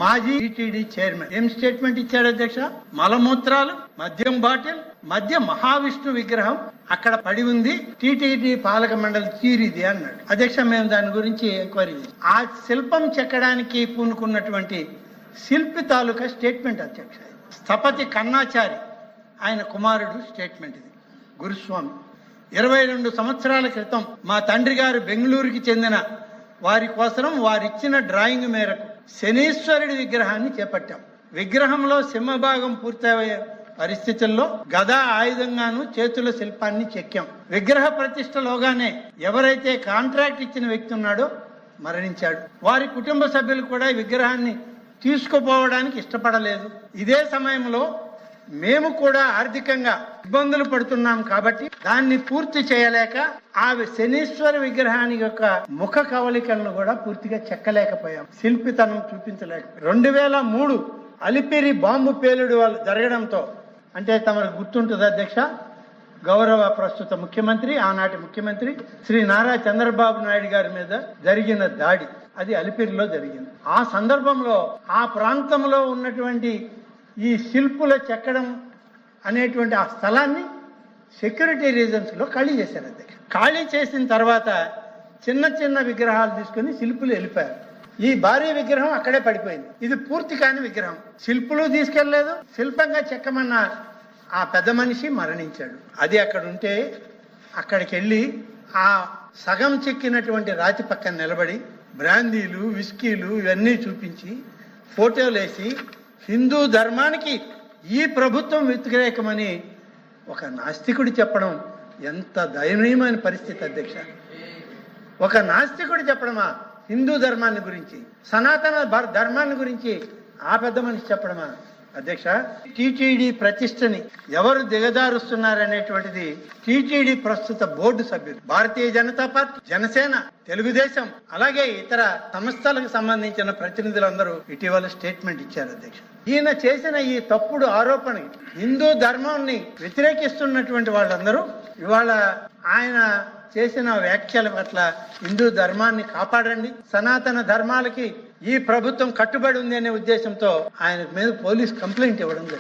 మాజీ TTD chairman ఏం statement ఇచ్చాడు అధ్యక్ష? మలమూత్రాలు, మద్యం బాటిల్, మధ్య మహావిష్ణు విగ్రహం అక్కడ పడి ఉంది, టీటీడీ పాలక మండలి తీరిది అన్నాడు. అధ్యక్ష, మేము దాని గురించి ఎంక్వైరీ చేసాం. ఆ శిల్పం చెక్కడానికి పూనుకున్నటువంటి శిల్పి తాలూకా స్టేట్మెంట్ అధ్యక్ష. స్థపతి కన్నాచారి ఆయన కుమారుడు స్టేట్మెంట్ ఇది. గురుస్వామి 22 సంవత్సరాల క్రితం మా తండ్రి గారు బెంగళూరుకి చెందిన వారి కోసం వారిచ్చిన డ్రాయింగ్ మేరకు శనీశ్వరుడి విగ్రహాన్ని చేపట్టాం. విగ్రహంలో సింహభాగం పూర్తయ్యే పరిస్థితుల్లో గదా ఆయుధంగాను చేతుల శిల్పాన్ని చెక్కాం. విగ్రహ ప్రతిష్టలోగానే ఎవరైతే కాంట్రాక్ట్ ఇచ్చిన వ్యక్తి ఉన్నాడో మరణించాడు. వారి కుటుంబ సభ్యులు కూడా ఈ విగ్రహాన్ని తీసుకుపోవడానికి ఇష్టపడలేదు. ఇదే సమయంలో మేము కూడా ఆర్థికంగా ఇబ్బందులు పడుతున్నాం కాబట్టి దాన్ని పూర్తి చేయలేక ఆ శనీశ్వర విగ్రహాన్ని యొక్క ముఖ కవలికలను కూడా పూర్తిగా చెక్కలేకపోయాం, శిల్పితనం చూపించలేకపోయాం. 2003 అలిపిరి బాంబు పేలుడు జరగడంతో, అంటే తమకు గుర్తుంటుంది అధ్యక్ష, గౌరవ ప్రస్తుత ముఖ్యమంత్రి, ఆనాటి ముఖ్యమంత్రి శ్రీ నారా చంద్రబాబు నాయుడు గారి మీద జరిగిన దాడి అది అలిపిరిలో జరిగింది. ఆ సందర్భంలో ఆ ప్రాంతంలో ఉన్నటువంటి ఈ శిల్పుల చెక్కడం అనేటువంటి ఆ స్థలాన్ని సెక్యూరిటీ రీజన్స్ లో ఖాళీ చేశారు అధ్యక్ష. ఖాళీ చేసిన తర్వాత చిన్న చిన్న విగ్రహాలు తీసుకుని శిల్పులు వెళ్ళిపోయారు. ఈ భారీ విగ్రహం అక్కడే పడిపోయింది. ఇది పూర్తి కాని విగ్రహం, శిల్పులు తీసుకెళ్లలేదు, శిల్పంగా చెక్కమన్న ఆ పెద్ద మనిషి మరణించాడు. అది అక్కడ ఉంటే అక్కడికి వెళ్ళి ఆ సగం చెక్కినటువంటి రాతి పక్కన నిలబడి బ్రాందీలు, విస్కీలు ఇవన్నీ చూపించి ఫోటోలు వేసి హిందూ ధర్మానికి ఈ ప్రభుత్వం వ్యతిరేకమని ఒక నాస్తికుడు చెప్పడం ఎంత దయనీయమైన పరిస్థితి అధ్యక్ష. ఒక నాస్తికుడు చెప్పడమా హిందూ ధర్మాన్ని గురించి, సనాతన ధర్మాన్ని గురించి ఆ పెద్ద మనిషి చెప్పడమా అధ్యక్ష? టీటీడీ ప్రతిష్టని ఎవరు దిగజారుస్తున్నారనేటువంటిది టీటీడీ ప్రస్తుత బోర్డు సభ్యులు, భారతీయ జనతా పార్టీ, జనసేన, తెలుగుదేశం, అలాగే ఇతర సంస్థలకు సంబంధించిన ప్రతినిధులందరూ ఇటీవల స్టేట్మెంట్ ఇచ్చారు అధ్యక్ష. ఈయన చేసిన ఈ తప్పుడు ఆరోపణ హిందూ ధర్మాన్ని వ్యతిరేకిస్తున్నటువంటి వాళ్ళందరూ ఇవాళ ఆయన చేసిన వ్యాఖ్యల పట్ల హిందూ ధర్మాన్ని కాపాడండి, సనాతన ధర్మాలకి ఈ ప్రభుత్వం కట్టుబడి ఉంది అనే ఉద్దేశంతో ఆయన మీద పోలీస్ కంప్లైంట్ ఇవ్వడం జరిగింది.